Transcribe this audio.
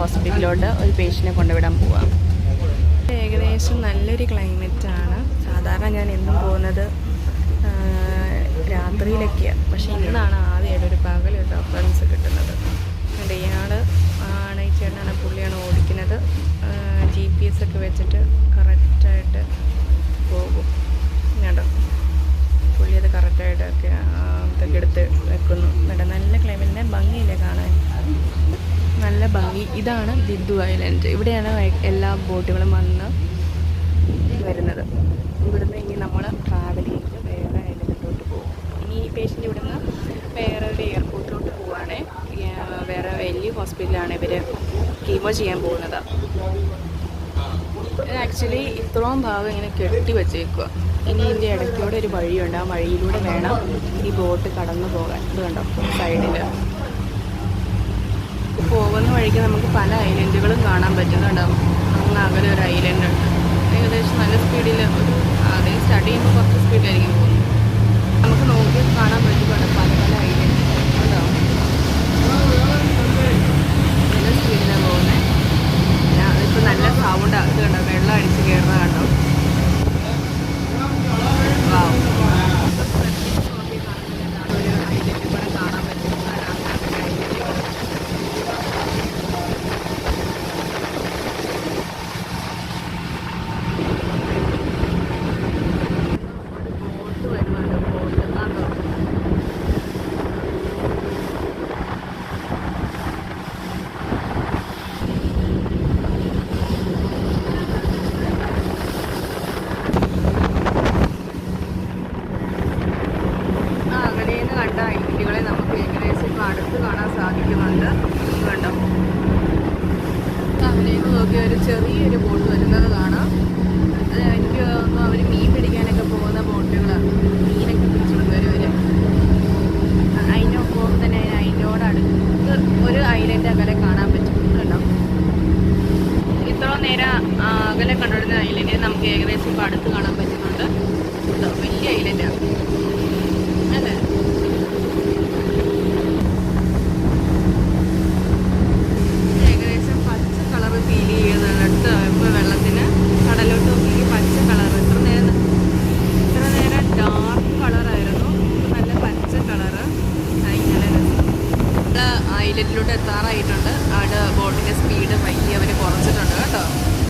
ഹോസ്പിറ്റലിലോട്ട് ഒരു പേഷ്യൻറ്റിനെ കൊണ്ടുവിടാൻ പോവാം. ഏകദേശം നല്ലൊരു ക്ലൈമറ്റാണ്. സാധാരണ ഞാൻ എന്നും പോകുന്നത് രാത്രിയിലൊക്കെയാണ്. പക്ഷേ ഇന്നാണ് ആദ്യമായിട്ട് ഒരു പകലൊരു റെഫറൻസ് കിട്ടുന്നത്. അതുകൊണ്ട് ഇയാൾ ആണ്, ഈ ചേട്ടനാണ്, പുള്ളിയാണ് ഓടിക്കുന്നത്. GPS ഒക്കെ വെച്ചിട്ട് കറക്റ്റായിട്ട് പോകും. കേട്ടോ, പുള്ളി അത് കറക്റ്റായിട്ടൊക്കെ ഇതൊക്കെ എടുത്ത് വെക്കുന്നു. കേട്ടോ, നല്ല ക്ലൈമറ്റിനെ ഭംഗിയില്ലേ കാണാൻ, നല്ല ഭംഗി. ഇതാണ് ദിദ്ദു ഐലൻഡ്. ഇവിടെയാണ് എല്ലാ ബോട്ടുകളും വന്ന് വരുന്നത്. ഇവിടുന്ന് ഇനി നമ്മൾ ട്രാവൽ ചെയ്ത് വേറെ ഐലൻഡിലോട്ട് പോകും. ഇനി ഈ പേഷ്യൻ്റ് ഇവിടുന്ന് വേറെ ഒരു എയർപോർട്ടിലോട്ട് പോവുകയാണ്. വേറെ വലിയ ഹോസ്പിറ്റലാണ് ഇവർ കീമോ ചെയ്യാൻ പോകുന്നത്. ആക്ച്വലി ഇത്രയും ഭാഗം ഇങ്ങനെ കെട്ടി വെച്ചേക്കുക. ഇനി ഇതിൻ്റെ ഇടയ്ക്കൂടെ ഒരു വഴിയുണ്ട്. ആ വഴിയിലൂടെ വേണം ഈ ബോട്ട് കടന്നു പോകാൻ. ഇത് കണ്ടോ, സൈഡിൽ പോകുന്ന വഴിക്ക് നമുക്ക് പല ഐലൻഡുകളും കാണാൻ പറ്റുന്നുണ്ടാവും. അങ്ങ് അകലെ ഒരു ഐലൻഡ് ഉണ്ട്. ഏകദേശം നല്ല സ്പീഡിൽ ഒരു അതേ സ്റ്റാർട്ട് ചെയ്യുമ്പോൾ കുറച്ച് സ്പീഡിലായിരിക്കും പോകുന്നത്. നമുക്ക് നോക്കി കാണാൻ പറ്റുന്നുണ്ട് പല പല ഐലൻഡ് ഉണ്ടാവും. നല്ല സ്പീഡിലാണ് പോകുന്നത്. അതിപ്പോൾ നല്ല സൗണ്ടാണ്. ഇത് കണ്ടോ, വെള്ളം അടിച്ച് കയറുന്നത് കണ്ടോ. വാവ്, ഒരു ഐലൻഡ് കൂടെ കാണാൻ പറ്റുന്നതാണ്. ബോട്ട് വരുന്നുണ്ട്, ബോട്ട് അതോ അകലെന്ന് കണ്ട ഐലൻഡുകളെ നമുക്ക് ഏകദേശം ഇപ്പോൾ അടുത്ത് കാണാൻ സാധിക്കുന്നുണ്ട്. കണ്ടോ, അകലേക്ക് നോക്കി ഒരു ചെറിയൊരു ബോട്ട് വരുന്നത് കാണാം. അത് എനിക്ക് തോന്നുന്നു അവർ മീൻ പിടിക്കാനൊക്കെ പോകുന്ന ബോട്ടുകളാണ്. മീനൊക്കെ പിടിച്ചുകൊണ്ടുവരും. അതിനൊപ്പം തന്നെ അതിനോടടുത്ത് ഒരു ഐലൻഡ് അകലെ കാണാൻ പറ്റും. കണ്ടോ, ഇത്രയും നേരം അകലെ കണ്ടുവരുന്ന ഐലൻഡ് നമുക്ക് ഏകദേശം ഇപ്പോൾ അടുത്ത് കാണാൻ പറ്റുന്നുണ്ട്. കേട്ടോ, വലിയ ഐലൻഡാണ്.